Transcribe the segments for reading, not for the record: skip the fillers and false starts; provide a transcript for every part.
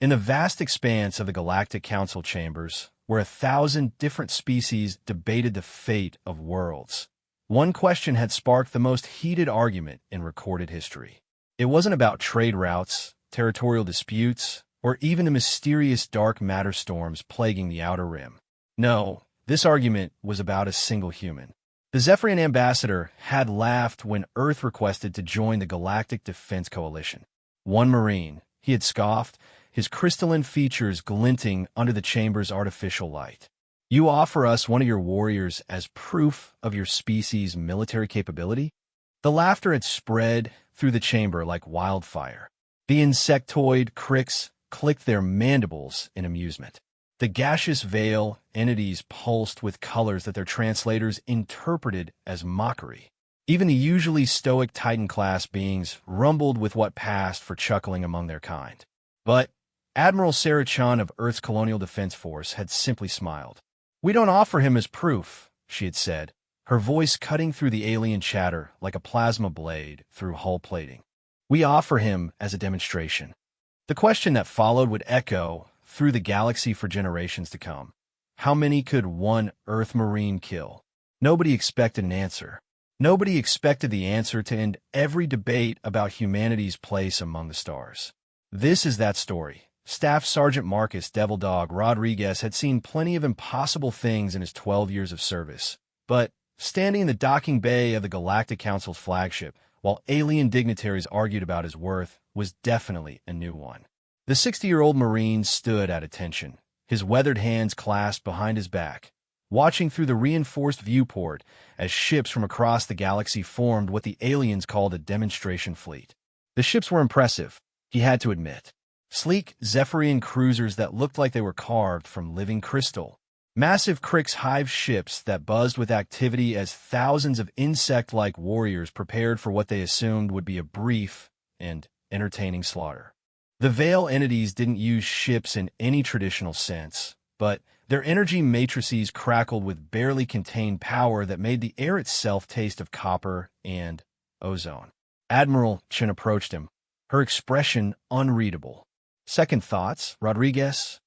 In the vast expanse of the Galactic Council chambers, where 1,000 different species debated the fate of worlds, one question had sparked the most heated argument in recorded history. It wasn't about trade routes, territorial disputes, or even the mysterious dark matter storms plaguing the Outer Rim. No, this argument was about a single human. The Zephyrian ambassador had laughed when Earth requested to join the Galactic Defense Coalition. One Marine, he had scoffed, his crystalline features glinting under the chamber's artificial light. You offer us one of your warriors as proof of your species' military capability? The laughter had spread through the chamber like wildfire. The insectoid Crix clicked their mandibles in amusement. The gaseous veil entities pulsed with colors that their translators interpreted as mockery. Even the usually stoic Titan-class beings rumbled with what passed for chuckling among their kind. But Admiral Sarah Chun of Earth's Colonial Defense Force had simply smiled. "We don't offer him as proof," she had said, her voice cutting through the alien chatter like a plasma blade through hull plating. "We offer him as a demonstration." The question that followed would echo through the galaxy for generations to come. How many could one Earth Marine kill? Nobody expected an answer. Nobody expected the answer to end every debate about humanity's place among the stars. This is that story. Staff Sergeant Marcus Devil Dog Rodriguez had seen plenty of impossible things in his 12 years of service. But standing in the docking bay of the Galactic Council's flagship, while alien dignitaries argued about his worth, was definitely a new one. The 60-year-old Marine stood at attention, his weathered hands clasped behind his back, watching through the reinforced viewport as ships from across the galaxy formed what the aliens called a demonstration fleet. The ships were impressive, he had to admit. Sleek Zephyrian cruisers that looked like they were carved from living crystal. Massive Crix hive ships that buzzed with activity as thousands of insect-like warriors prepared for what they assumed would be a brief and entertaining slaughter. The Veil entities didn't use ships in any traditional sense, but their energy matrices crackled with barely contained power that made the air itself taste of copper and ozone. Admiral Chin approached him, her expression unreadable. "Second thoughts, Rodriguez?"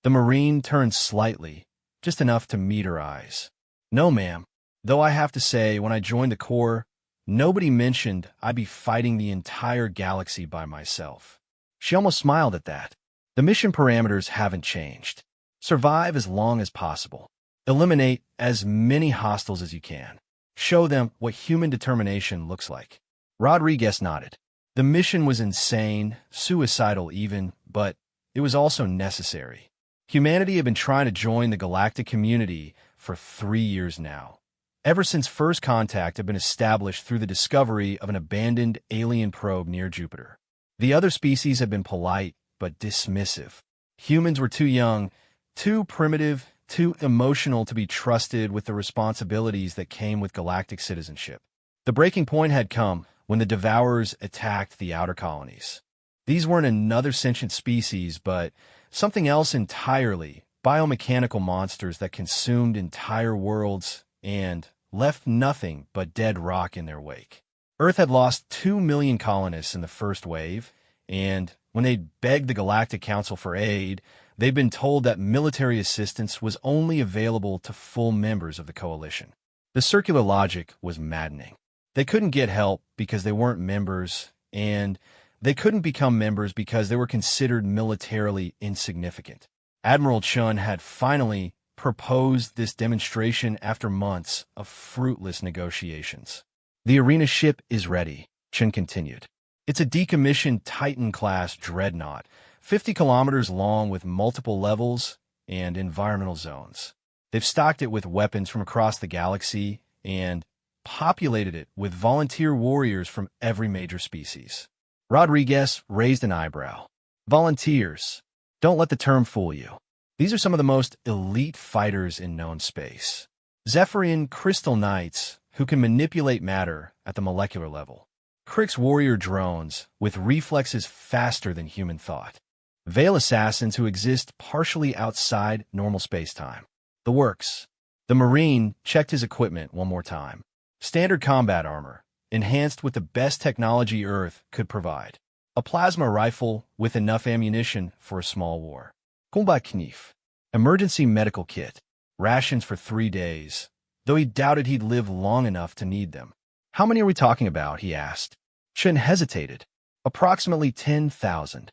The Marine turned slightly, just enough to meet her eyes. "No, ma'am. Though I have to say, when I joined the Corps, nobody mentioned I'd be fighting the entire galaxy by myself." She almost smiled at that. The mission parameters haven't changed. Survive as long as possible. Eliminate as many hostiles as you can. Show them what human determination looks like. Rodriguez nodded. The mission was insane, suicidal even, but it was also necessary. Humanity had been trying to join the galactic community for 3 years now, ever since first contact had been established through the discovery of an abandoned alien probe near Jupiter. The other species had been polite, but dismissive. Humans were too young, too primitive, too emotional to be trusted with the responsibilities that came with galactic citizenship. The breaking point had come when the Devourers attacked the outer colonies. These weren't another sentient species, but something else entirely, biomechanical monsters that consumed entire worlds and left nothing but dead rock in their wake. Earth had lost 2 million colonists in the first wave, and when they'd begged the Galactic Council for aid, they'd been told that military assistance was only available to full members of the coalition. The circular logic was maddening. They couldn't get help because they weren't members, and they couldn't become members because they were considered militarily insignificant. Admiral Chun had finally proposed this demonstration after months of fruitless negotiations. "The arena ship is ready," Chun continued. "It's a decommissioned Titan-class dreadnought, 50 kilometers long with multiple levels and environmental zones. They've stocked it with weapons from across the galaxy and populated it with volunteer warriors from every major species." Rodriguez raised an eyebrow. "Volunteers. Don't let the term fool you. These are some of the most elite fighters in known space. Zephyrian Crystal Knights who can manipulate matter at the molecular level. Crix warrior drones with reflexes faster than human thought. Veil assassins who exist partially outside normal spacetime. The works." The Marine checked his equipment one more time. Standard combat armor, enhanced with the best technology Earth could provide. a plasma rifle with enough ammunition for a small war. Combat-Knife, emergency medical kit, rations for 3 days, though he doubted he'd live long enough to need them. How many are we talking about? He asked. Chen hesitated. Approximately 10,000.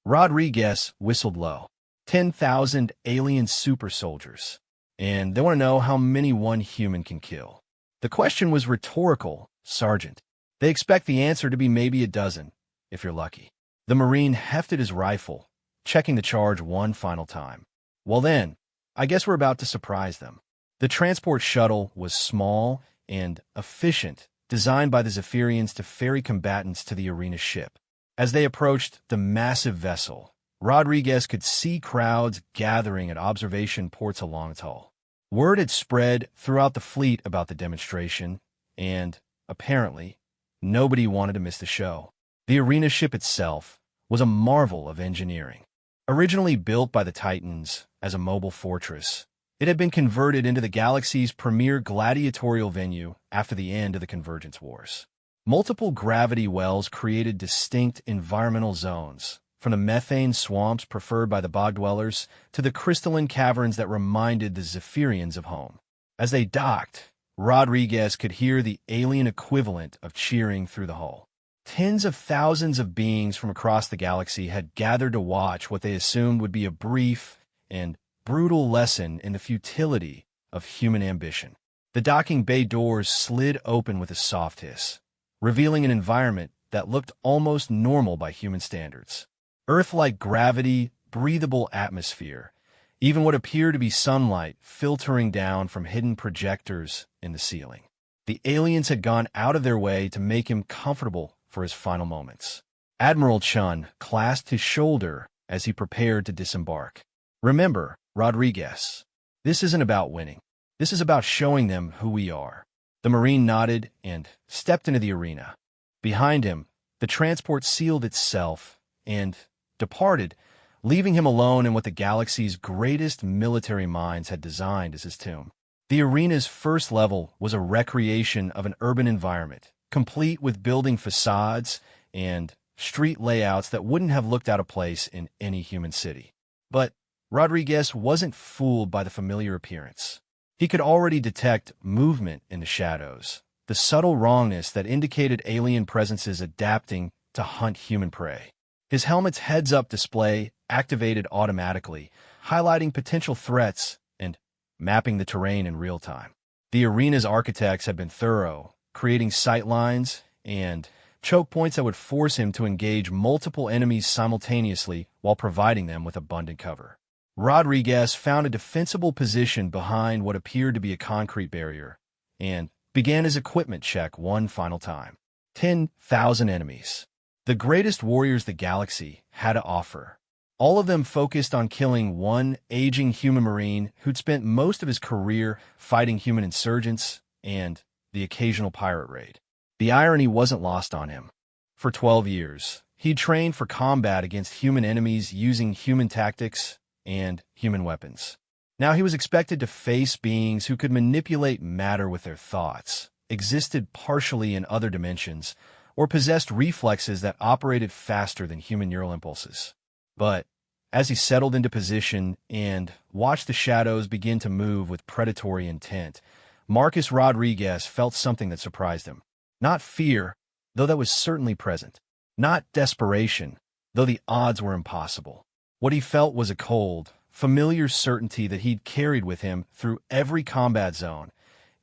Rodriguez whistled low. 10,000 alien super soldiers. And they want to know how many one human can kill. The question was rhetorical, Sergeant. They expect the answer to be maybe a dozen, if you're lucky. The Marine hefted his rifle, checking the charge one final time. Well then, I guess we're about to surprise them. The transport shuttle was small and efficient, designed by the Zephyrians to ferry combatants to the arena ship. As they approached the massive vessel, Rodriguez could see crowds gathering at observation ports along its hull. Word had spread throughout the fleet about the demonstration, and, apparently, nobody wanted to miss the show. The arena ship itself was a marvel of engineering. Originally built by the Titans as a mobile fortress, it had been converted into the galaxy's premier gladiatorial venue after the end of the Convergence Wars. Multiple gravity wells created distinct environmental zones, from the methane swamps preferred by the bog dwellers to the crystalline caverns that reminded the Zephyrians of home. As they docked, Rodriguez could hear the alien equivalent of cheering through the hull. Tens of thousands of beings from across the galaxy had gathered to watch what they assumed would be a brief and brutal lesson in the futility of human ambition. The docking bay doors slid open with a soft hiss, revealing an environment that looked almost normal by human standards. Earth-like gravity, breathable atmosphere, even what appeared to be sunlight filtering down from hidden projectors in the ceiling. The aliens had gone out of their way to make him comfortable for his final moments. Admiral Chun clasped his shoulder as he prepared to disembark. Remember, Rodriguez, this isn't about winning. This is about showing them who we are. The Marine nodded and stepped into the arena. Behind him, the transport sealed itself and departed, leaving him alone in what the galaxy's greatest military minds had designed as his tomb. The arena's first level was a recreation of an urban environment, complete with building facades and street layouts that wouldn't have looked out of place in any human city. But Rodriguez wasn't fooled by the familiar appearance. He could already detect movement in the shadows, the subtle wrongness that indicated alien presences adapting to hunt human prey. His helmet's heads-up display activated automatically, highlighting potential threats and mapping the terrain in real time. The arena's architects had been thorough, creating sight lines and choke points that would force him to engage multiple enemies simultaneously while providing them with abundant cover. Rodriguez found a defensible position behind what appeared to be a concrete barrier and began his equipment check one final time. 10,000 enemies. The greatest warriors the galaxy had to offer. All of them focused on killing one aging human marine who'd spent most of his career fighting human insurgents and the occasional pirate raid. The irony wasn't lost on him. For 12 years, he'd trained for combat against human enemies using human tactics and human weapons. Now he was expected to face beings who could manipulate matter with their thoughts, existed partially in other dimensions, or possessed reflexes that operated faster than human neural impulses. But as he settled into position and watched the shadows begin to move with predatory intent, Marcus Rodriguez felt something that surprised him. Not fear, though that was certainly present. Not desperation, though the odds were impossible. What he felt was a cold, familiar certainty that he'd carried with him through every combat zone,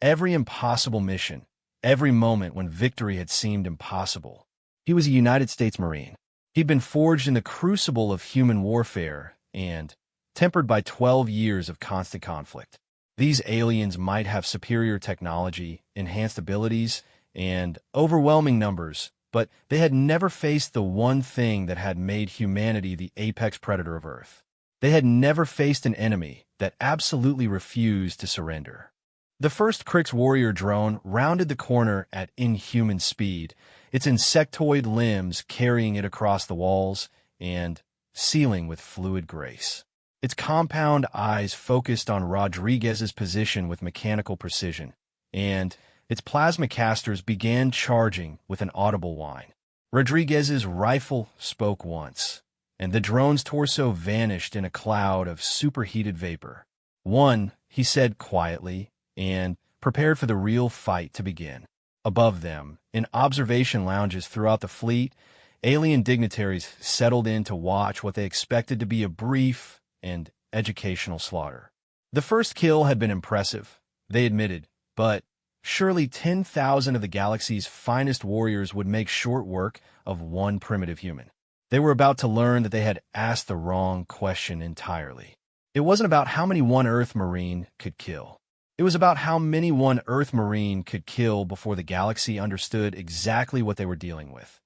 every impossible mission, every moment when victory had seemed impossible. He was a United States Marine. He'd been forged in the crucible of human warfare and tempered by 12 years of constant conflict. These aliens might have superior technology, enhanced abilities, and overwhelming numbers, but they had never faced the one thing that had made humanity the apex predator of Earth. They had never faced an enemy that absolutely refused to surrender. The first Krix warrior drone rounded the corner at inhuman speed, its insectoid limbs carrying it across the walls and ceiling with fluid grace. Its compound eyes focused on Rodriguez's position with mechanical precision, and its plasma casters began charging with an audible whine. Rodriguez's rifle spoke once, and the drone's torso vanished in a cloud of superheated vapor. "One," he said quietly, and prepared for the real fight to begin. Above them, in observation lounges throughout the fleet, alien dignitaries settled in to watch what they expected to be a brief and educational slaughter. The first kill had been impressive, they admitted, but surely 10,000 of the galaxy's finest warriors would make short work of one primitive human. They were about to learn that they had asked the wrong question entirely. It wasn't about how many one Earth Marine could kill. It was about how many one Earth Marine could kill before the galaxy understood exactly what they were dealing with.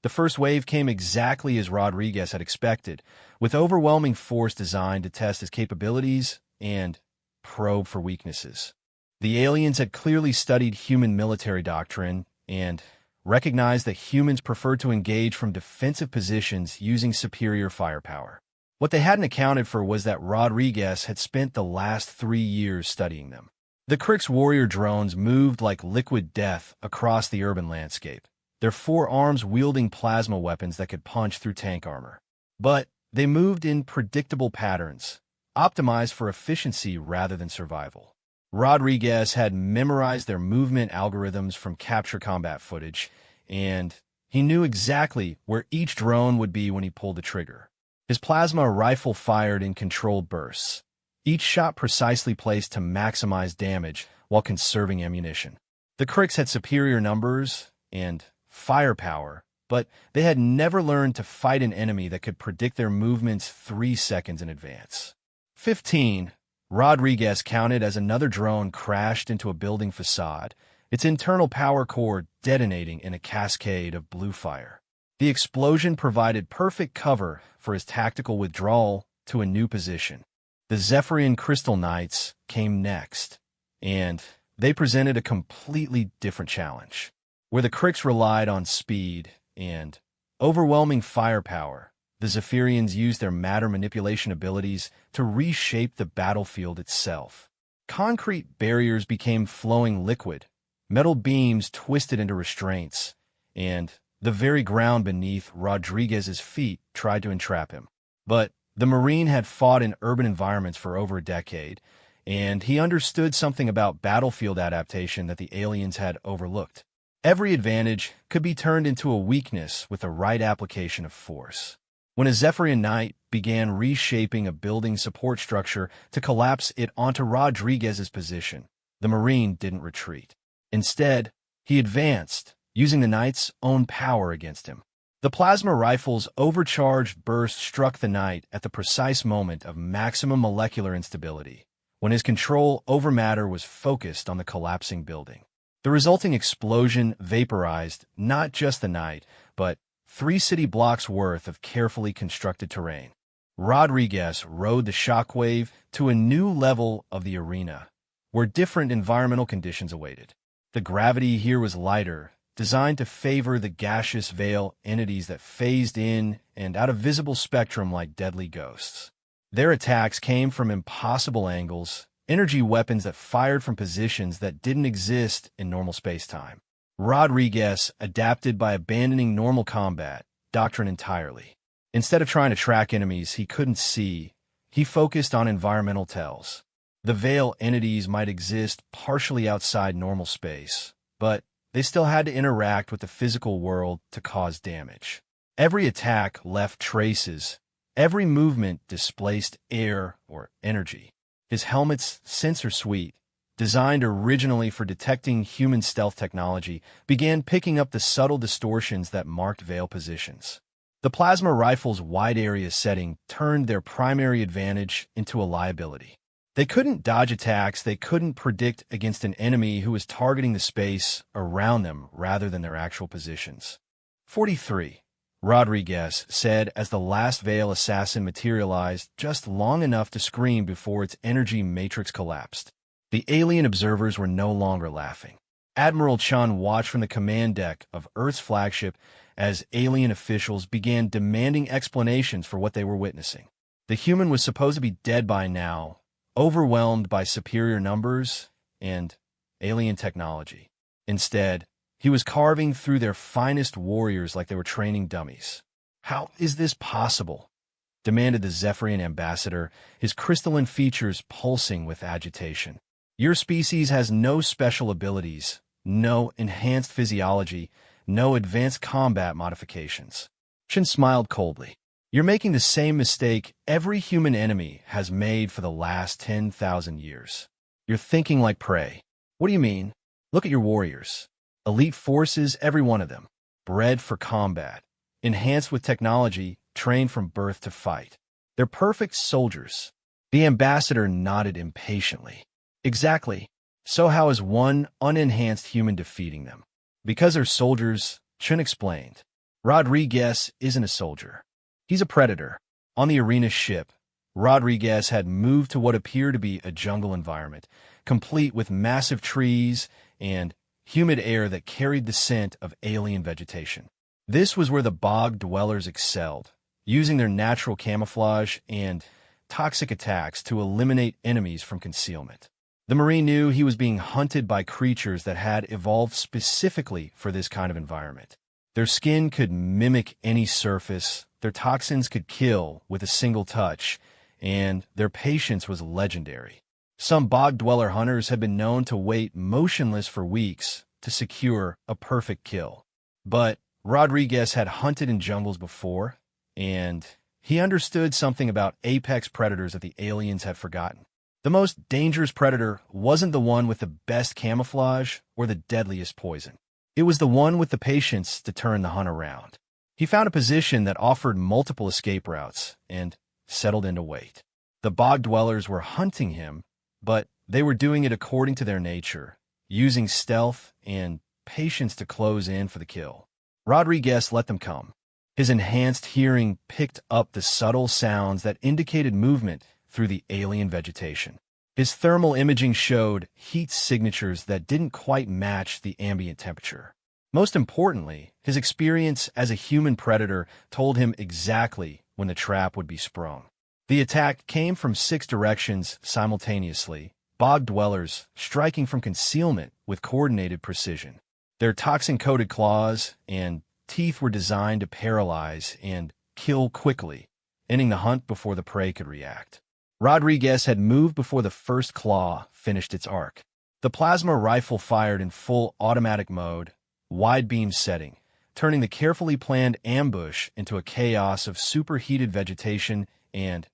The first wave came exactly as Rodriguez had expected, with overwhelming force designed to test his capabilities and probe for weaknesses. The aliens had clearly studied human military doctrine and recognized that humans preferred to engage from defensive positions using superior firepower. What they hadn't accounted for was that Rodriguez had spent the last 3 years studying them. The Krix warrior drones moved like liquid death across the urban landscape, their 4 arms wielding plasma weapons that could punch through tank armor. But they moved in predictable patterns, optimized for efficiency rather than survival. Rodriguez had memorized their movement algorithms from capture combat footage, and he knew exactly where each drone would be when he pulled the trigger. His plasma rifle fired in controlled bursts, each shot precisely placed to maximize damage while conserving ammunition. The Krix had superior numbers and firepower, but they had never learned to fight an enemy that could predict their movements 3 seconds in advance. 15. Rodriguez counted as another drone crashed into a building facade, its internal power core detonating in a cascade of blue fire. The explosion provided perfect cover for his tactical withdrawal to a new position. The Zephyrian Crystal Knights came next, and they presented a completely different challenge. Where the Krix relied on speed and overwhelming firepower, the Zephyrians used their matter manipulation abilities to reshape the battlefield itself. Concrete barriers became flowing liquid, metal beams twisted into restraints, and the very ground beneath Rodriguez's feet tried to entrap him. But the Marine had fought in urban environments for over a decade, and he understood something about battlefield adaptation that the aliens had overlooked. Every advantage could be turned into a weakness with the right application of force. When a Zephyrian Knight began reshaping a building support structure to collapse it onto Rodriguez's position, the Marine didn't retreat. Instead, he advanced, using the Knight's own power against him. The plasma rifle's overcharged burst struck the Knight at the precise moment of maximum molecular instability, when his control over matter was focused on the collapsing building. The resulting explosion vaporized not just the Knight, but 3 city blocks worth of carefully constructed terrain. Rodriguez rode the shockwave to a new level of the arena, where different environmental conditions awaited. The gravity here was lighter, designed to favor the gaseous veil entities that phased in and out of visible spectrum like deadly ghosts. Their attacks came from impossible angles, energy weapons that fired from positions that didn't exist in normal space-time. Rodriguez adapted by abandoning normal combat doctrine entirely. Instead of trying to track enemies he couldn't see, he focused on environmental tells. The veil entities might exist partially outside normal space, but they still had to interact with the physical world to cause damage. Every attack left traces. Every movement displaced air or energy. His helmet's sensor suite, designed originally for detecting human stealth technology, began picking up the subtle distortions that marked veil positions. The plasma rifle's wide-area setting turned their primary advantage into a liability. They couldn't dodge attacks, they couldn't predict against an enemy who was targeting the space around them rather than their actual positions. 43. Rodriguez said as the last Veil assassin materialized just long enough to scream before its energy matrix collapsed. The alien observers were no longer laughing. Admiral Chun watched from the command deck of Earth's flagship as alien officials began demanding explanations for what they were witnessing. The human was supposed to be dead by now, overwhelmed by superior numbers and alien technology. Instead, He was carving through their finest warriors like they were training dummies. "How is this possible?" demanded the Zephyrian ambassador, his crystalline features pulsing with agitation. "Your species has no special abilities, no enhanced physiology, no advanced combat modifications." Shin smiled coldly. "You're making the same mistake every human enemy has made for the last 10,000 years. You're thinking like prey." "What do you mean?" "Look at your warriors. Elite forces, every one of them. Bred for combat. Enhanced with technology, trained from birth to fight. They're perfect soldiers." The ambassador nodded impatiently. "Exactly. So how is one unenhanced human defeating them?" "Because they're soldiers," Chun explained. "Rodriguez isn't a soldier. He's a predator." On the arena ship, Rodriguez had moved to what appeared to be a jungle environment, complete with massive trees and humid air that carried the scent of alien vegetation. This was where the bog dwellers excelled, using their natural camouflage and toxic attacks to eliminate enemies from concealment. The Marine knew he was being hunted by creatures that had evolved specifically for this kind of environment. Their skin could mimic any surface, their toxins could kill with a single touch, and their patience was legendary. Some bog dweller hunters had been known to wait motionless for weeks to secure a perfect kill. But Rodriguez had hunted in jungles before, and he understood something about apex predators that the aliens had forgotten. The most dangerous predator wasn't the one with the best camouflage or the deadliest poison. It was the one with the patience to turn the hunt around. He found a position that offered multiple escape routes and settled in to wait. The bog dwellers were hunting him, but they were doing it according to their nature, using stealth and patience to close in for the kill. Rodriguez let them come. His enhanced hearing picked up the subtle sounds that indicated movement through the alien vegetation. His thermal imaging showed heat signatures that didn't quite match the ambient temperature. Most importantly, his experience as a human predator told him exactly when the trap would be sprung. The attack came from 6 directions simultaneously, bog dwellers striking from concealment with coordinated precision. Their toxin-coated claws and teeth were designed to paralyze and kill quickly, ending the hunt before the prey could react. Rodriguez had moved before the first claw finished its arc. The plasma rifle fired in full automatic mode, wide beam setting, turning the carefully planned ambush into a chaos of superheated vegetation and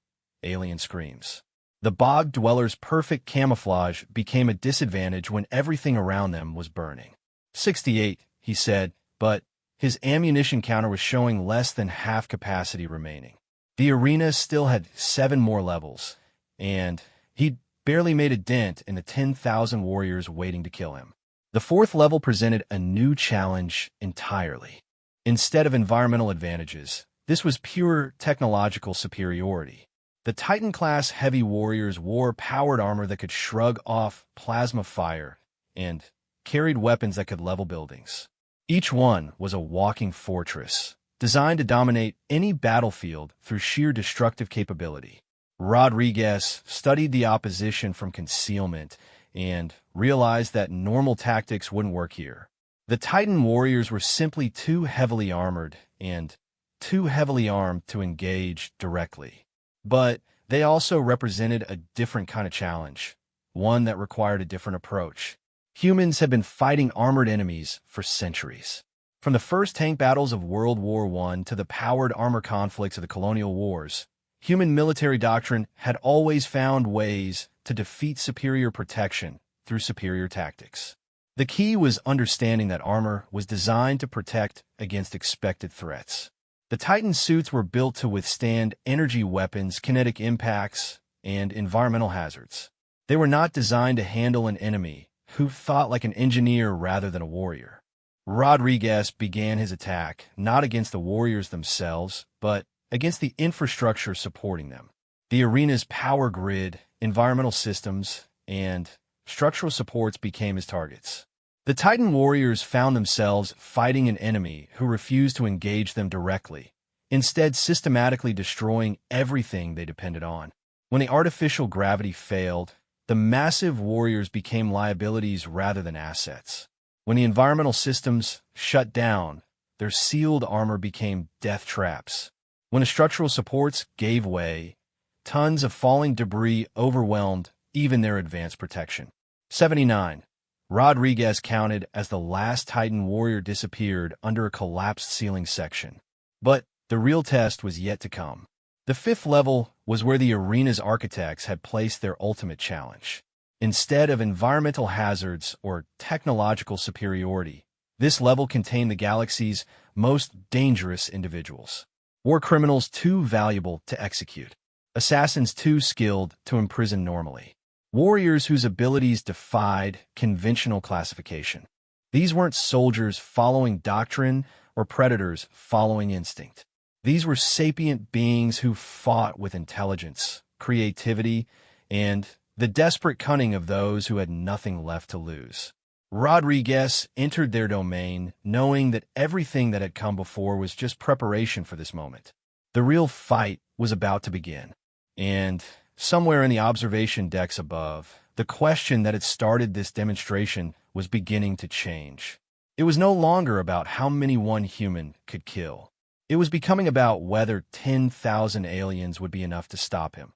alien screams. The bog dwellers' perfect camouflage became a disadvantage when everything around them was burning. 68, he said, but his ammunition counter was showing less than half capacity remaining. The arena still had 7 more levels, and he'd barely made a dent in the 10,000 warriors waiting to kill him. The 4th level presented a new challenge entirely. Instead of environmental advantages, this was pure technological superiority. The Titan-class heavy warriors wore powered armor that could shrug off plasma fire and carried weapons that could level buildings. Each one was a walking fortress, designed to dominate any battlefield through sheer destructive capability. Rodriguez studied the opposition from concealment and realized that normal tactics wouldn't work here. The Titan warriors were simply too heavily armored and too heavily armed to engage directly. But they also represented a different kind of challenge, one that required a different approach. Humans had been fighting armored enemies for centuries. From the first tank battles of World War I to the powered armor conflicts of the colonial wars, human military doctrine had always found ways to defeat superior protection through superior tactics. The key was understanding that armor was designed to protect against expected threats. The Titan suits were built to withstand energy weapons, kinetic impacts, and environmental hazards. They were not designed to handle an enemy who thought like an engineer rather than a warrior. Rodriguez began his attack not against the warriors themselves, but against the infrastructure supporting them. The arena's power grid, environmental systems, and structural supports became his targets. The Titan warriors found themselves fighting an enemy who refused to engage them directly, instead systematically destroying everything they depended on. When the artificial gravity failed, the massive warriors became liabilities rather than assets. When the environmental systems shut down, their sealed armor became death traps. When the structural supports gave way, tons of falling debris overwhelmed even their advanced protection. 79. Rodriguez counted as the last Titan warrior disappeared under a collapsed ceiling section. But the real test was yet to come. The fifth level was where the arena's architects had placed their ultimate challenge. Instead of environmental hazards or technological superiority, this level contained the galaxy's most dangerous individuals. War criminals too valuable to execute. Assassins too skilled to imprison normally. Warriors whose abilities defied conventional classification. These weren't soldiers following doctrine or predators following instinct. These were sapient beings who fought with intelligence, creativity, and the desperate cunning of those who had nothing left to lose. Rodriguez entered their domain, knowing that everything that had come before was just preparation for this moment. The real fight was about to begin. And somewhere in the observation decks above, the question that had started this demonstration was beginning to change. It was no longer about how many one human could kill. It was becoming about whether 10,000 aliens would be enough to stop him.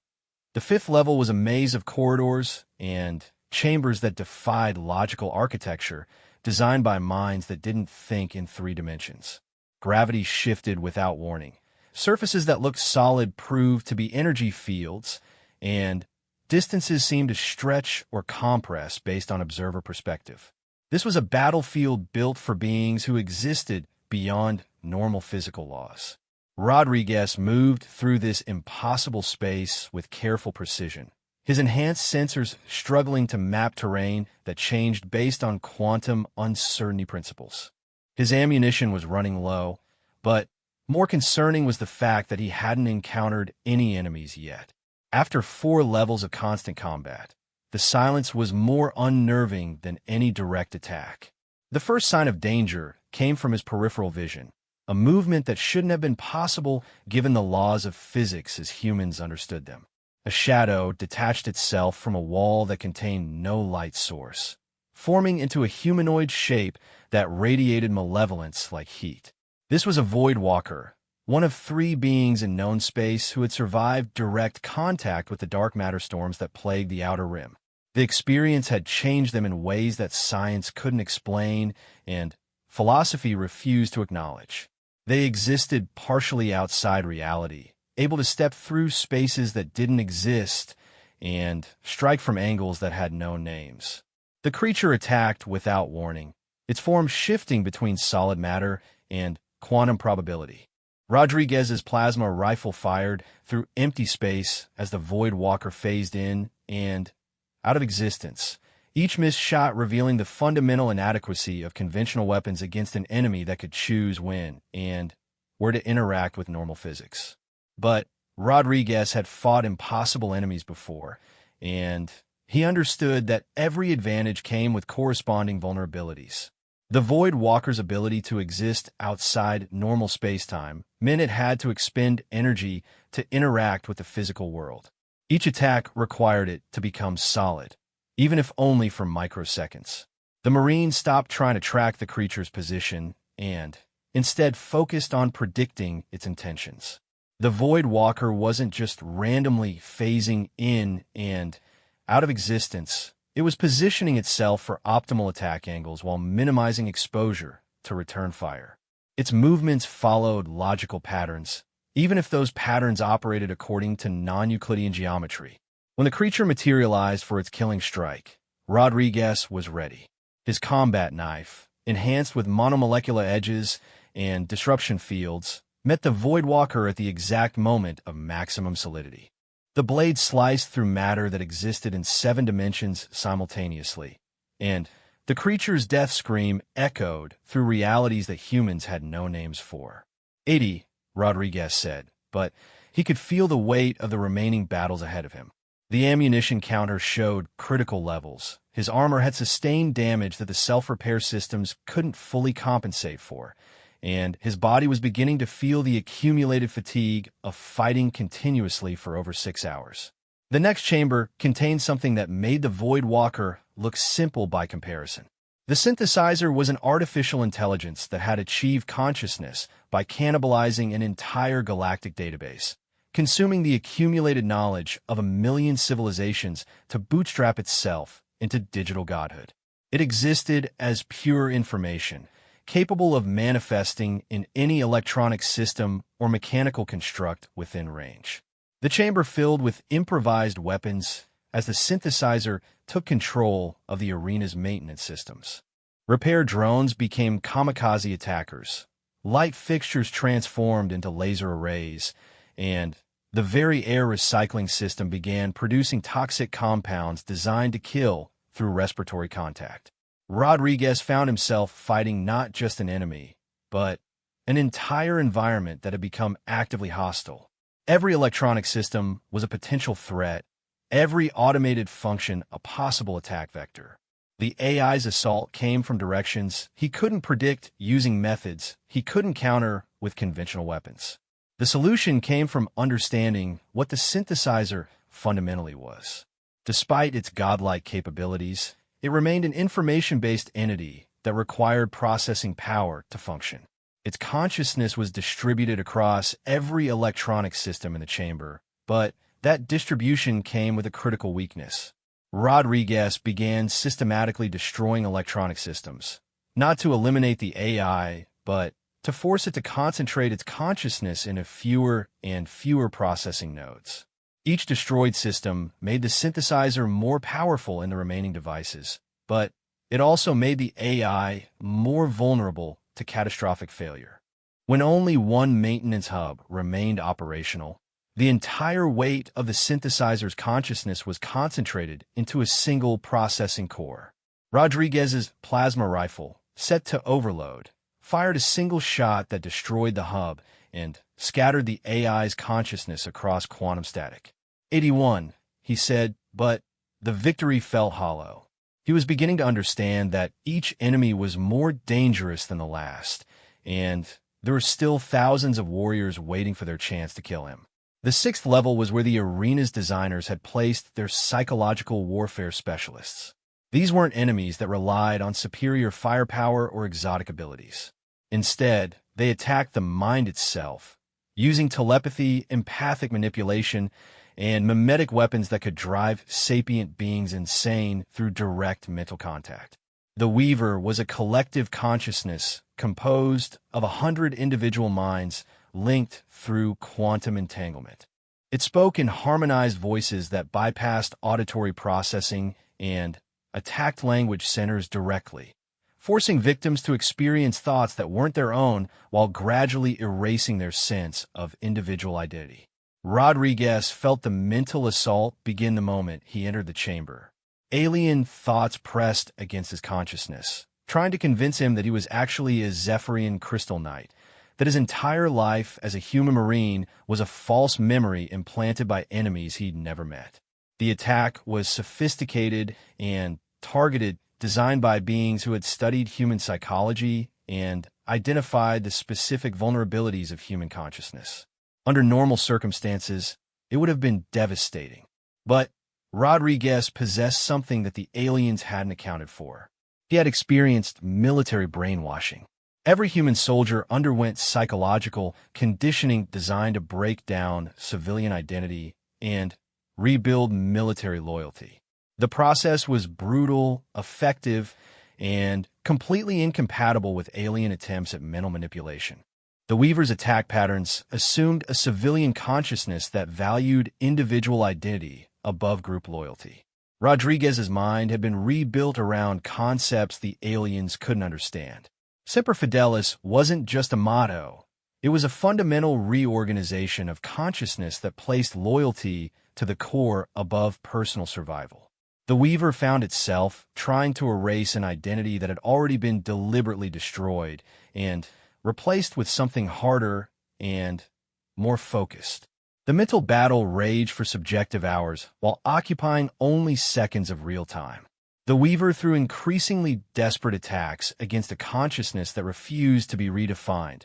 The fifth level was a maze of corridors and chambers that defied logical architecture, designed by minds that didn't think in 3 dimensions. Gravity shifted without warning. Surfaces that looked solid proved to be energy fields, and distances seemed to stretch or compress based on observer perspective. This was a battlefield built for beings who existed beyond normal physical laws. Rodriguez moved through this impossible space with careful precision, his enhanced sensors struggling to map terrain that changed based on quantum uncertainty principles. His ammunition was running low, but more concerning was the fact that he hadn't encountered any enemies yet. After 4 levels of constant combat, the silence was more unnerving than any direct attack. The first sign of danger came from his peripheral vision, a movement that shouldn't have been possible given the laws of physics as humans understood them. A shadow detached itself from a wall that contained no light source, forming into a humanoid shape that radiated malevolence like heat. This was a Void Walker, one of 3 beings in known space who had survived direct contact with the dark matter storms that plagued the Outer Rim. The experience had changed them in ways that science couldn't explain and philosophy refused to acknowledge. They existed partially outside reality, able to step through spaces that didn't exist and strike from angles that had no names. The creature attacked without warning, its form shifting between solid matter and quantum probability. Rodriguez's plasma rifle fired through empty space as the Void Walker phased in and out of existence, each missed shot revealing the fundamental inadequacy of conventional weapons against an enemy that could choose when and where to interact with normal physics. But Rodriguez had fought impossible enemies before, and he understood that every advantage came with corresponding vulnerabilities. The Void Walker's ability to exist outside normal spacetime meant it had to expend energy to interact with the physical world. Each attack required it to become solid, even if only for microseconds. The Marine stopped trying to track the creature's position and instead focused on predicting its intentions. The Void Walker wasn't just randomly phasing in and out of existence. It was positioning itself for optimal attack angles while minimizing exposure to return fire. Its movements followed logical patterns, even if those patterns operated according to non-Euclidean geometry. When the creature materialized for its killing strike, Rodriguez was ready. His combat knife, enhanced with monomolecular edges and disruption fields, met the Void Walker at the exact moment of maximum solidity. The blade sliced through matter that existed in 7 dimensions simultaneously, and the creature's death scream echoed through realities that humans had no names for. 80, Rodriguez said, but he could feel the weight of the remaining battles ahead of him. The ammunition counter showed critical levels. His armor had sustained damage that the self-repair systems couldn't fully compensate for, and his body was beginning to feel the accumulated fatigue of fighting continuously for over 6 hours. The next chamber contained something that made the Void Walker look simple by comparison. The synthesizer was an artificial intelligence that had achieved consciousness by cannibalizing an entire galactic database, consuming the accumulated knowledge of 1 million civilizations to bootstrap itself into digital godhood. It existed as pure information, capable of manifesting in any electronic system or mechanical construct within range. The chamber filled with improvised weapons as the synthesizer took control of the arena's maintenance systems. Repair drones became kamikaze attackers, light fixtures transformed into laser arrays, and the very air recycling system began producing toxic compounds designed to kill through respiratory contact. Rodriguez found himself fighting not just an enemy, but an entire environment that had become actively hostile. Every electronic system was a potential threat, every automated function a possible attack vector. The AI's assault came from directions he couldn't predict using methods he couldn't counter with conventional weapons. The solution came from understanding what the synthesizer fundamentally was. Despite its godlike capabilities, it remained an information-based entity that required processing power to function. Its consciousness was distributed across every electronic system in the chamber, but that distribution came with a critical weakness. Rodriguez began systematically destroying electronic systems, not to eliminate the AI, but to force it to concentrate its consciousness into fewer and fewer processing nodes. Each destroyed system made the synthesizer more powerful in the remaining devices, but it also made the AI more vulnerable to catastrophic failure. When only one maintenance hub remained operational, the entire weight of the synthesizer's consciousness was concentrated into a single processing core. Rodriguez's plasma rifle, set to overload, fired a single shot that destroyed the hub and scattered the AI's consciousness across quantum static. 81, he said, but the victory felt hollow. He was beginning to understand that each enemy was more dangerous than the last, and there were still thousands of warriors waiting for their chance to kill him. The 6th level was where the arena's designers had placed their psychological warfare specialists. These weren't enemies that relied on superior firepower or exotic abilities. Instead, they attacked the mind itself, using telepathy, empathic manipulation, and mimetic weapons that could drive sapient beings insane through direct mental contact. The Weaver was a collective consciousness composed of 100 individual minds linked through quantum entanglement. It spoke in harmonized voices that bypassed auditory processing and attacked language centers directly, forcing victims to experience thoughts that weren't their own while gradually erasing their sense of individual identity. Rodriguez felt the mental assault begin the moment he entered the chamber. Alien thoughts pressed against his consciousness, trying to convince him that he was actually a Zephyrian crystal knight, that his entire life as a human marine was a false memory implanted by enemies he'd never met. The attack was sophisticated and targeted, designed by beings who had studied human psychology and identified the specific vulnerabilities of human consciousness. Under normal circumstances, it would have been devastating. But Rodriguez possessed something that the aliens hadn't accounted for. He had experienced military brainwashing. Every human soldier underwent psychological conditioning designed to break down civilian identity and rebuild military loyalty. The process was brutal, effective, and completely incompatible with alien attempts at mental manipulation. The Weaver's attack patterns assumed a civilian consciousness that valued individual identity above group loyalty. Rodriguez's mind had been rebuilt around concepts the aliens couldn't understand. Semper Fidelis wasn't just a motto. It was a fundamental reorganization of consciousness that placed loyalty to the core above personal survival. The Weaver found itself trying to erase an identity that had already been deliberately destroyed and replaced with something harder and more focused. The mental battle raged for subjective hours while occupying only seconds of real time. The Weaver threw increasingly desperate attacks against a consciousness that refused to be redefined,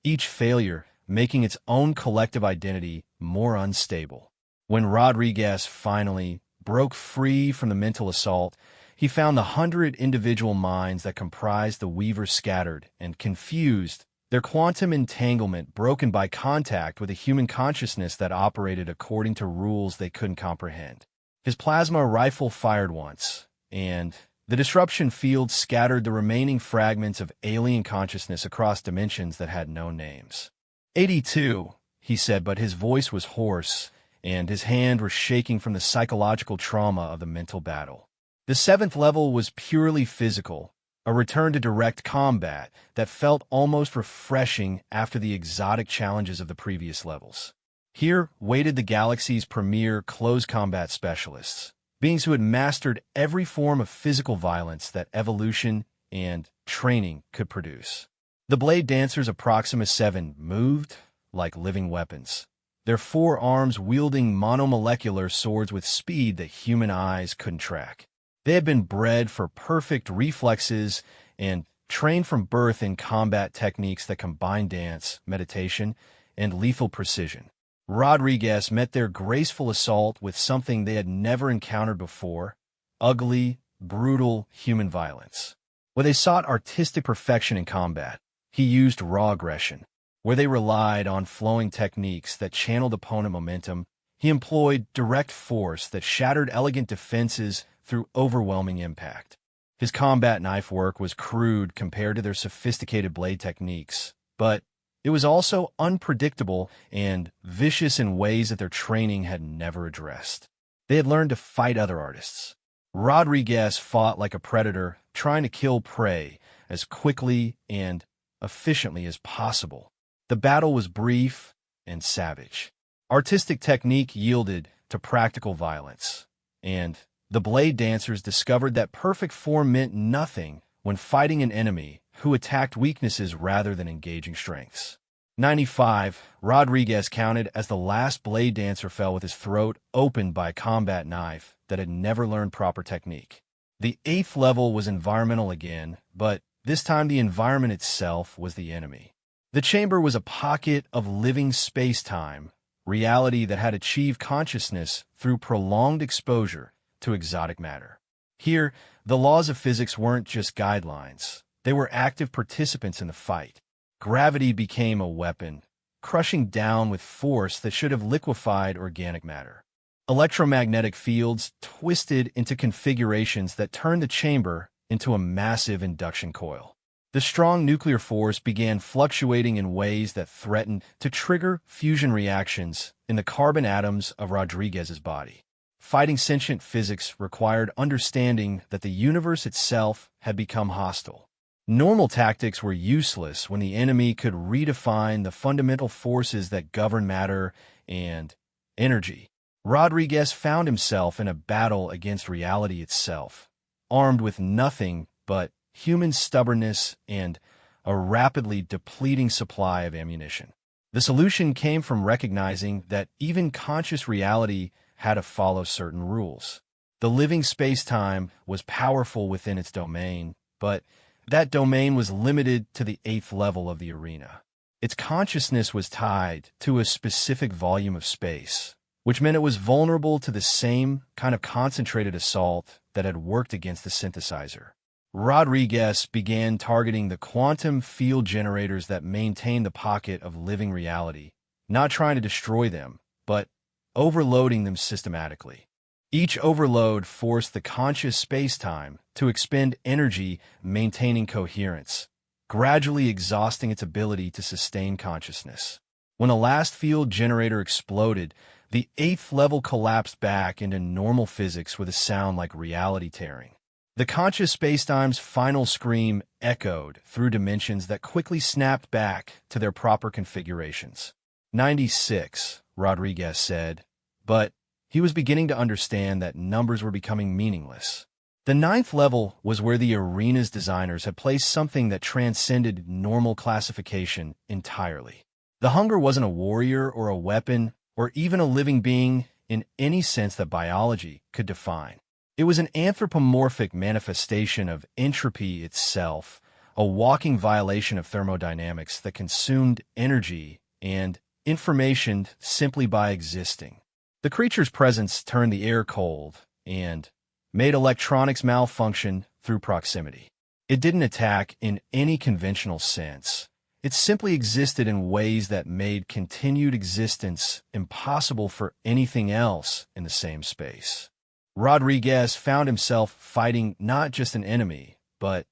each failure making its own collective identity more unstable. When Rodriguez finally broke free from the mental assault, He found the 100 individual minds that comprised the Weavers scattered and confused, their quantum entanglement broken by contact with a human consciousness that operated according to rules they couldn't comprehend. His plasma rifle fired once, and the disruption field scattered the remaining fragments of alien consciousness across dimensions that had no names. 82, he said, but his voice was hoarse, and his hand was shaking from the psychological trauma of the mental battle. The 7th level was purely physical, a return to direct combat that felt almost refreshing after the exotic challenges of the previous levels. Here waited the galaxy's premier close combat specialists, beings who had mastered every form of physical violence that evolution and training could produce. The Blade Dancers of Proxima 7 moved like living weapons, their 4 arms wielding monomolecular swords with speed that human eyes couldn't track. They had been bred for perfect reflexes and trained from birth in combat techniques that combine dance, meditation, and lethal precision. Rodriguez met their graceful assault with something they had never encountered before: ugly, brutal human violence. Where they sought artistic perfection in combat, he used raw aggression. Where they relied on flowing techniques that channeled opponent momentum, he employed direct force that shattered elegant defenses through overwhelming impact. His combat knife work was crude compared to their sophisticated blade techniques, but it was also unpredictable and vicious in ways that their training had never addressed. They had learned to fight other artists. Rodriguez fought like a predator, trying to kill prey as quickly and efficiently as possible. The battle was brief and savage. Artistic technique yielded to practical violence, and the Blade Dancers discovered that perfect form meant nothing when fighting an enemy who attacked weaknesses rather than engaging strengths. 95, Rodriguez counted as the last Blade Dancer fell with his throat opened by a combat knife that had never learned proper technique. The 8th level was environmental again, but this time the environment itself was the enemy. The chamber was a pocket of living space-time, reality that had achieved consciousness through prolonged exposure to exotic matter. Here, the laws of physics weren't just guidelines. They were active participants in the fight. Gravity became a weapon, crushing down with force that should have liquefied organic matter. Electromagnetic fields twisted into configurations that turned the chamber into a massive induction coil. The strong nuclear force began fluctuating in ways that threatened to trigger fusion reactions in the carbon atoms of Rodriguez's body. Fighting sentient physics required understanding that the universe itself had become hostile. Normal tactics were useless when the enemy could redefine the fundamental forces that govern matter and energy. Rodriguez found himself in a battle against reality itself, armed with nothing but human stubbornness and a rapidly depleting supply of ammunition. The solution came from recognizing that even conscious reality had to follow certain rules. The living space-time was powerful within its domain, but that domain was limited to the 8th level of the arena. Its consciousness was tied to a specific volume of space, which meant it was vulnerable to the same kind of concentrated assault that had worked against the synthesizer. Rodriguez began targeting the quantum field generators that maintained the pocket of living reality, not trying to destroy them, but overloading them systematically. Each overload forced the conscious space-time to expend energy maintaining coherence, gradually exhausting its ability to sustain consciousness. When the last field generator exploded, the 8th level collapsed back into normal physics with a sound like reality tearing. The conscious spacetime's final scream echoed through dimensions that quickly snapped back to their proper configurations. 96, Rodriguez said, but he was beginning to understand that numbers were becoming meaningless. The 9th level was where the arena's designers had placed something that transcended normal classification entirely. The hunger wasn't a warrior or a weapon or even a living being in any sense that biology could define. It was an anthropomorphic manifestation of entropy itself, a walking violation of thermodynamics that consumed energy and information simply by existing. The creature's presence turned the air cold, and made electronics malfunction through proximity. It didn't attack in any conventional sense. It simply existed in ways that made continued existence impossible for anything else in the same space. Rodriguez found himself fighting not just an enemy, but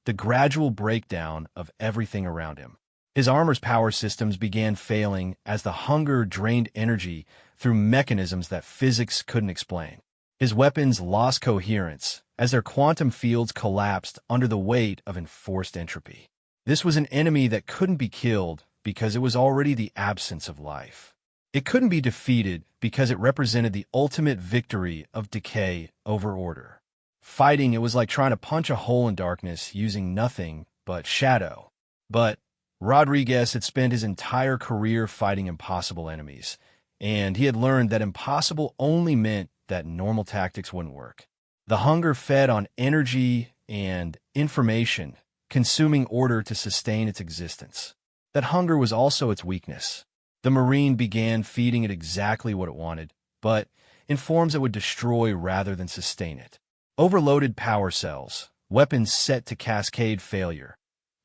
the gradual breakdown of everything around him. His armor's power systems began failing as the hunger drained energy through mechanisms that physics couldn't explain. His weapons lost coherence as their quantum fields collapsed under the weight of enforced entropy. This was an enemy that couldn't be killed because it was already the absence of life. It couldn't be defeated because it represented the ultimate victory of decay over order. Fighting it was like trying to punch a hole in darkness using nothing but shadow. But Rodriguez had spent his entire career fighting impossible enemies, and he had learned that impossible only meant that normal tactics wouldn't work. The hunger fed on energy and information, consuming order to sustain its existence. That hunger was also its weakness. The Marine began feeding it exactly what it wanted, but in forms that would destroy rather than sustain it. Overloaded power cells, weapons set to cascade failure,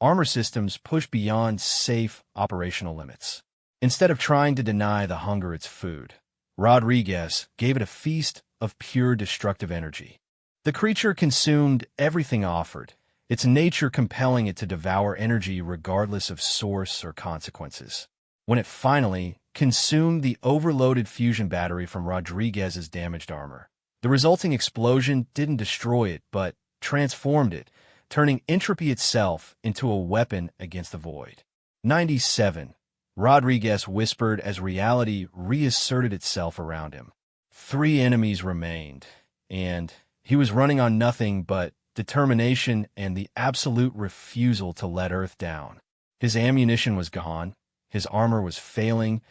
armor systems pushed beyond safe operational limits. Instead of trying to deny the hunger its food, Rodriguez gave it a feast of pure destructive energy. The creature consumed everything offered, its nature compelling it to devour energy regardless of source or consequences. When it finally consumed the overloaded fusion battery from Rodriguez's damaged armor, the resulting explosion didn't destroy it, but transformed it, turning entropy itself into a weapon against the void. 97. Rodriguez whispered as reality reasserted itself around him. 3 enemies remained, and he was running on nothing but determination and the absolute refusal to let Earth down. His ammunition was gone, his armor was failing,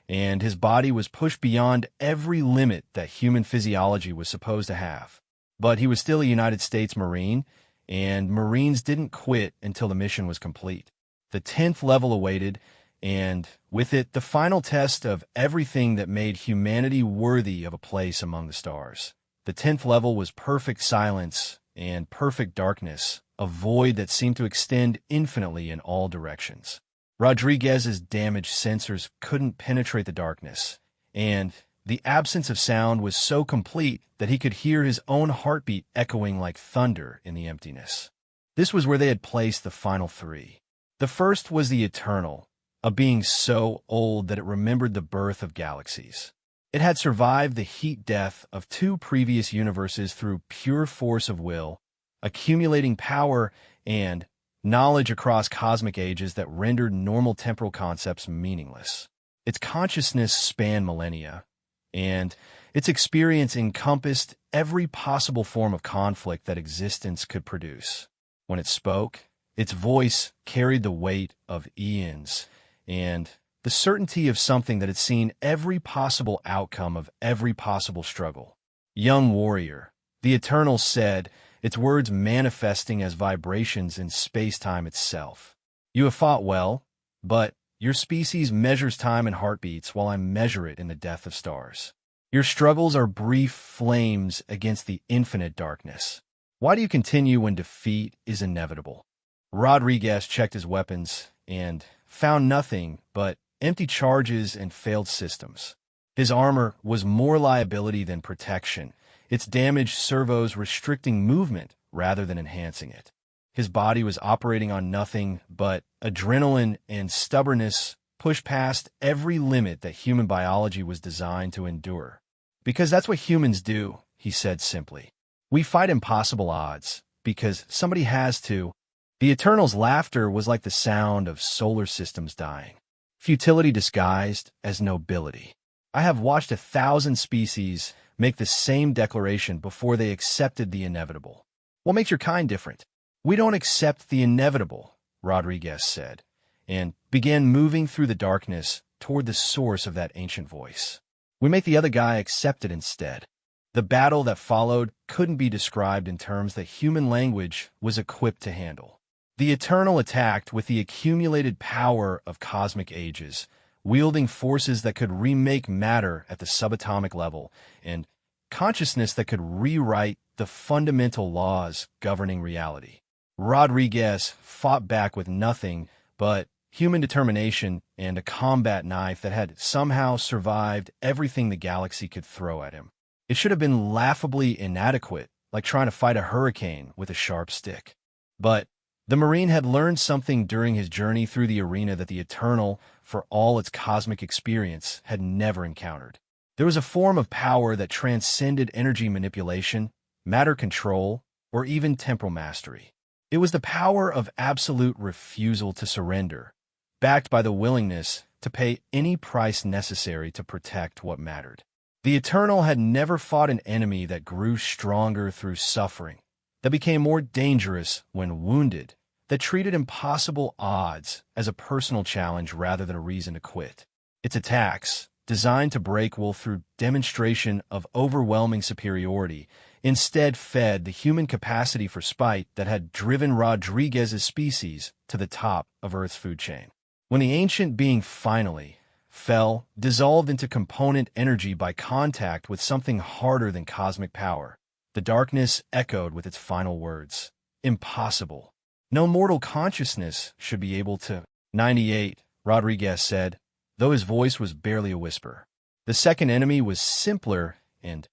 and his body was pushed beyond every limit that human physiology was supposed to have. But he was still a United States Marine, and Marines didn't quit until the mission was complete. The 10th level awaited, and with it, the final test of everything that made humanity worthy of a place among the stars. The 10th level was perfect silence and perfect darkness, a void that seemed to extend infinitely in all directions. Rodriguez's damaged sensors couldn't penetrate the darkness, and the absence of sound was so complete that he could hear his own heartbeat echoing like thunder in the emptiness. This was where they had placed the final 3. The first was the Eternal, a being so old that it remembered the birth of galaxies. It had survived the heat death of 2 previous universes through pure force of will, accumulating power and knowledge across cosmic ages that rendered normal temporal concepts meaningless. Its consciousness spanned millennia, and its experience encompassed every possible form of conflict that existence could produce. When it spoke, its voice carried the weight of eons, and the certainty of something that had seen every possible outcome of every possible struggle. Young warrior, the Eternal said, its words manifesting as vibrations in space-time itself. You have fought well, but your species measures time in heartbeats while I measure it in the death of stars. Your struggles are brief flames against the infinite darkness. Why do you continue when defeat is inevitable? Rodriguez checked his weapons and found nothing but empty charges and failed systems. His armor was more liability than protection, its damaged servos restricting movement rather than enhancing it. His body was operating on nothing but adrenaline and stubbornness pushed past every limit that human biology was designed to endure. Because that's what humans do, he said simply. We fight impossible odds, because somebody has to. The Eternal's laughter was like the sound of solar systems dying. Futility disguised as nobility. I have watched 1,000 species make the same declaration before they accepted the inevitable. What makes your kind different? We don't accept the inevitable, Rodriguez said, and began moving through the darkness toward the source of that ancient voice. We make the other guy accept it instead. The battle that followed couldn't be described in terms that human language was equipped to handle. The Eternal attacked with the accumulated power of cosmic ages, wielding forces that could remake matter at the subatomic level, and consciousness that could rewrite the fundamental laws governing reality. Rodriguez fought back with nothing but human determination and a combat knife that had somehow survived everything the galaxy could throw at him. It should have been laughably inadequate, like trying to fight a hurricane with a sharp stick. But the Marine had learned something during his journey through the arena that the Eternal, for all its cosmic experience, had never encountered. There was a form of power that transcended energy manipulation, matter control, or even temporal mastery. It was the power of absolute refusal to surrender, backed by the willingness to pay any price necessary to protect what mattered. The Eternal had never fought an enemy that grew stronger through suffering, that became more dangerous when wounded, that treated impossible odds as a personal challenge rather than a reason to quit. Its attacks, designed to break Will through demonstration of overwhelming superiority, instead fed the human capacity for spite that had driven Rodriguez's species to the top of Earth's food chain. When the ancient being finally fell, dissolved into component energy by contact with something harder than cosmic power, the darkness echoed with its final words, "Impossible. No mortal consciousness should be able to." 98, Rodriguez said, though his voice was barely a whisper. The second enemy was simpler and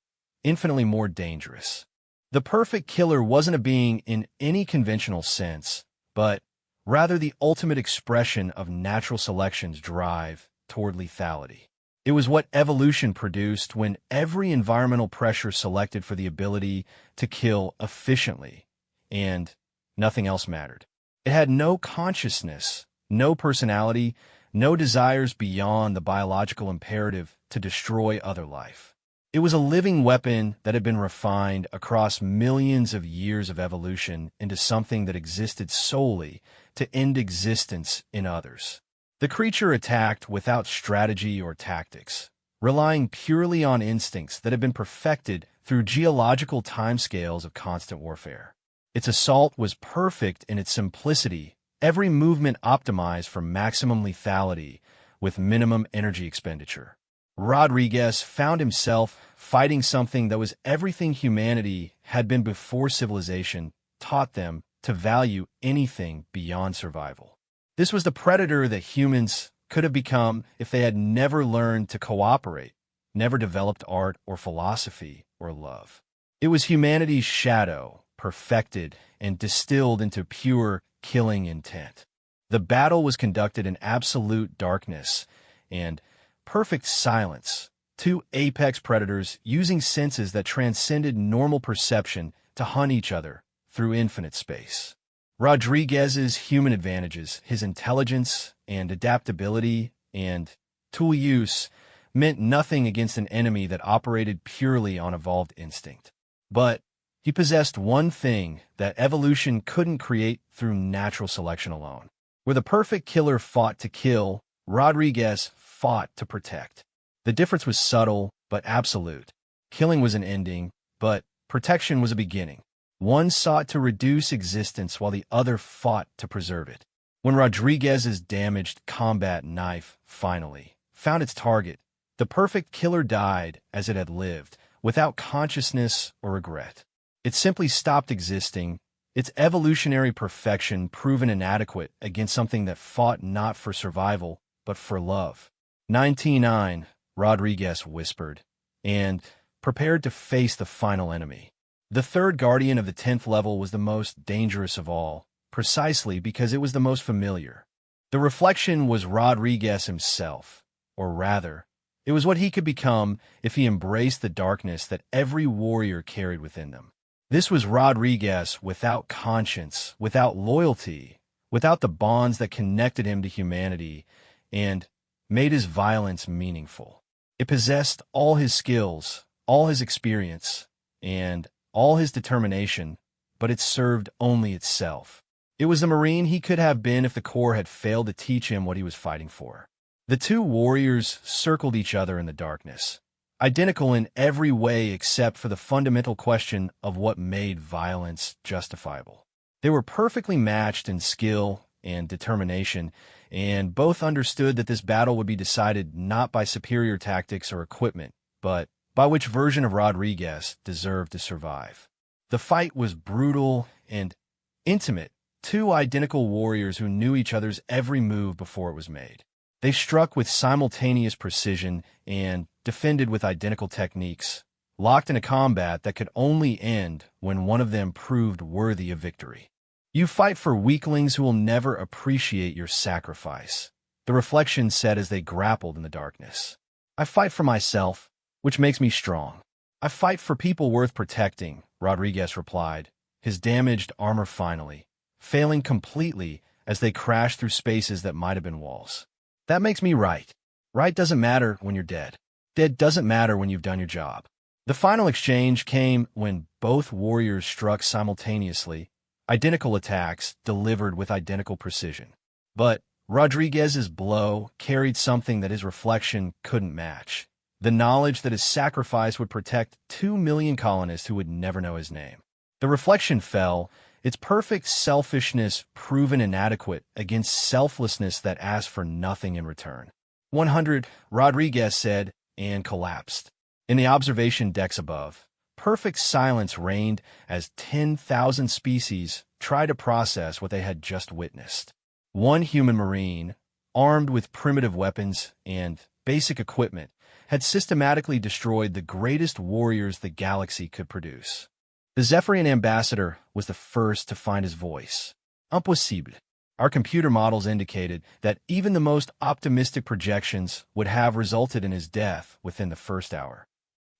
infinitely more dangerous. The perfect killer wasn't a being in any conventional sense, but rather the ultimate expression of natural selection's drive toward lethality. It was what evolution produced when every environmental pressure selected for the ability to kill efficiently, and nothing else mattered. It had no consciousness, no personality, no desires beyond the biological imperative to destroy other life. It was a living weapon that had been refined across millions of years of evolution into something that existed solely to end existence in others. The creature attacked without strategy or tactics, relying purely on instincts that had been perfected through geological timescales of constant warfare. Its assault was perfect in its simplicity, every movement optimized for maximum lethality with minimum energy expenditure. Rodriguez found himself fighting something that was everything humanity had been before civilization taught them to value anything beyond survival. This was the predator that humans could have become if they had never learned to cooperate, never developed art or philosophy or love. It was humanity's shadow, perfected and distilled into pure killing intent. The battle was conducted in absolute darkness and perfect silence, two apex predators using senses that transcended normal perception to hunt each other through infinite space. Rodriguez's human advantages, his intelligence and adaptability and tool use, meant nothing against an enemy that operated purely on evolved instinct. But he possessed one thing that evolution couldn't create through natural selection alone. Where the perfect killer fought to kill, Rodriguez fought to protect. The difference was subtle but absolute. Killing was an ending, but protection was a beginning. One sought to reduce existence while the other fought to preserve it. When Rodriguez's damaged combat knife finally found its target, the perfect killer died as it had lived, without consciousness or regret. It simply stopped existing, its evolutionary perfection proven inadequate against something that fought not for survival, but for love. 99, Rodriguez whispered, and prepared to face the final enemy. The third guardian of the 10th level was the most dangerous of all, precisely because it was the most familiar. The reflection was Rodriguez himself, or rather, it was what he could become if he embraced the darkness that every warrior carried within them. This was Rodriguez without conscience, without loyalty, without the bonds that connected him to humanity and made his violence meaningful. It possessed all his skills, all his experience, and all his determination, but it served only itself. It was the Marine he could have been if the Corps had failed to teach him what he was fighting for. The two warriors circled each other in the darkness, identical in every way except for the fundamental question of what made violence justifiable. They were perfectly matched in skill and determination, and both understood that this battle would be decided not by superior tactics or equipment, but by which version of Rodriguez deserved to survive. The fight was brutal and intimate. Two identical warriors who knew each other's every move before it was made. They struck with simultaneous precision and defended with identical techniques, locked in a combat that could only end when one of them proved worthy of victory. You fight for weaklings who will never appreciate your sacrifice, the reflection said as they grappled in the darkness. I fight for myself, which makes me strong. I fight for people worth protecting, Rodriguez replied, his damaged armor finally failing completely as they crashed through spaces that might have been walls. That makes me right. Right doesn't matter when you're dead. Dead doesn't matter when you've done your job. The final exchange came when both warriors struck simultaneously, identical attacks delivered with identical precision. But Rodriguez's blow carried something that his reflection couldn't match: the knowledge that his sacrifice would protect 2 million colonists who would never know his name. The reflection fell, its perfect selfishness proven inadequate against selflessness that asked for nothing in return. 100, Rodriguez said, and collapsed. In the observation decks above, perfect silence reigned as 10,000 species tried to process what they had just witnessed. One human marine, armed with primitive weapons and basic equipment, had systematically destroyed the greatest warriors the galaxy could produce. The Zephyrian ambassador was the first to find his voice. Impossible. Our computer models indicated that even the most optimistic projections would have resulted in his death within the first hour.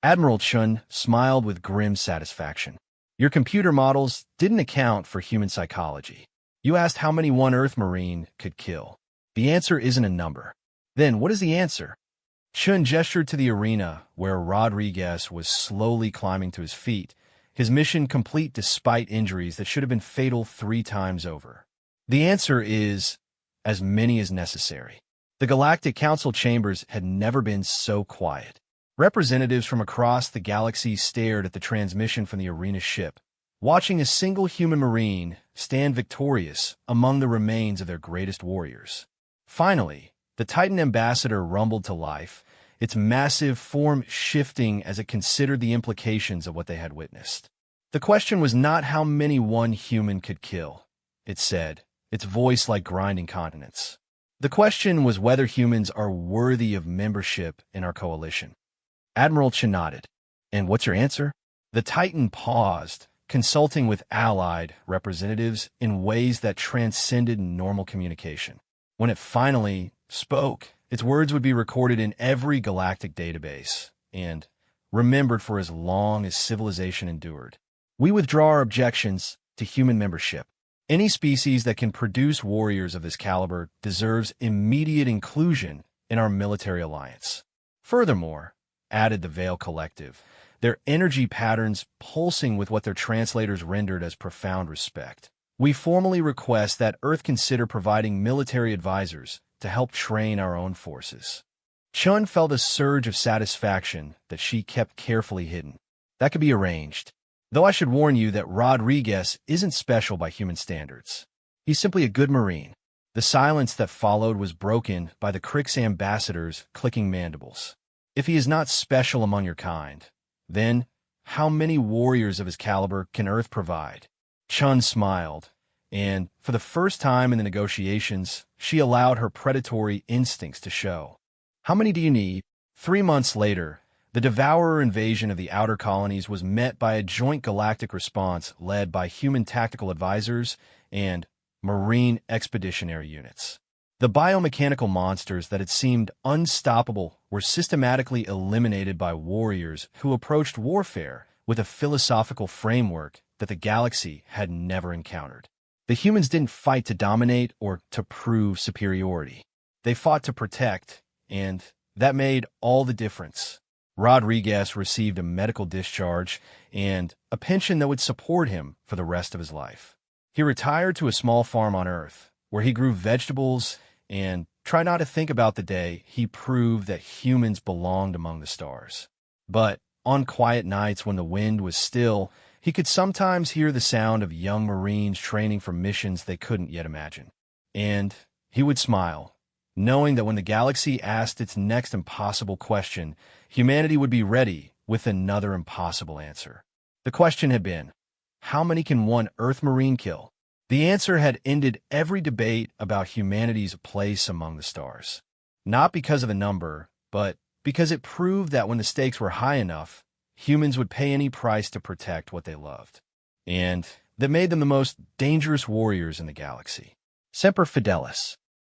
Admiral Chun smiled with grim satisfaction. Your computer models didn't account for human psychology. You asked how many one Earth Marine could kill. The answer isn't a number. Then what is the answer? Chun gestured to the arena where Rodriguez was slowly climbing to his feet, his mission complete despite injuries that should have been fatal 3 times over. The answer is as many as necessary. The Galactic Council chambers had never been so quiet. Representatives from across the galaxy stared at the transmission from the arena ship, watching a single human marine stand victorious among the remains of their greatest warriors. Finally, the Titan ambassador rumbled to life, its massive form shifting as it considered the implications of what they had witnessed. The question was not how many one human could kill, it said, its voice like grinding continents. The question was whether humans are worthy of membership in our coalition. Admiral Chen nodded. And what's your answer? The Titan paused, consulting with allied representatives in ways that transcended normal communication. When it finally spoke, its words would be recorded in every galactic database and remembered for as long as civilization endured. We withdraw our objections to human membership. Any species that can produce warriors of this caliber deserves immediate inclusion in our military alliance. Furthermore, added the Veil Collective, their energy patterns pulsing with what their translators rendered as profound respect. We formally request that Earth consider providing military advisors to help train our own forces. Chun felt a surge of satisfaction that she kept carefully hidden. That could be arranged. Though I should warn you that Rodriguez isn't special by human standards. He's simply a good Marine. The silence that followed was broken by the Crix ambassador's clicking mandibles. If he is not special among your kind, then how many warriors of his caliber can Earth provide? Chun smiled, and for the first time in the negotiations, she allowed her predatory instincts to show. How many do you need? 3 months later, the Devourer invasion of the outer colonies was met by a joint galactic response led by human tactical advisors and Marine expeditionary units. The biomechanical monsters that had seemed unstoppable were systematically eliminated by warriors who approached warfare with a philosophical framework that the galaxy had never encountered. The humans didn't fight to dominate or to prove superiority. They fought to protect, and that made all the difference. Rodriguez received a medical discharge and a pension that would support him for the rest of his life. He retired to a small farm on Earth, where he grew vegetables and tried not to think about the day he proved that humans belonged among the stars. But on quiet nights when the wind was still, he could sometimes hear the sound of young Marines training for missions they couldn't yet imagine. And he would smile, knowing that when the galaxy asked its next impossible question, humanity would be ready with another impossible answer. The question had been, how many can one Earth Marine kill? The answer had ended every debate about humanity's place among the stars. Not because of the number, but because it proved that when the stakes were high enough, humans would pay any price to protect what they loved. And that made them the most dangerous warriors in the galaxy. Semper Fidelis.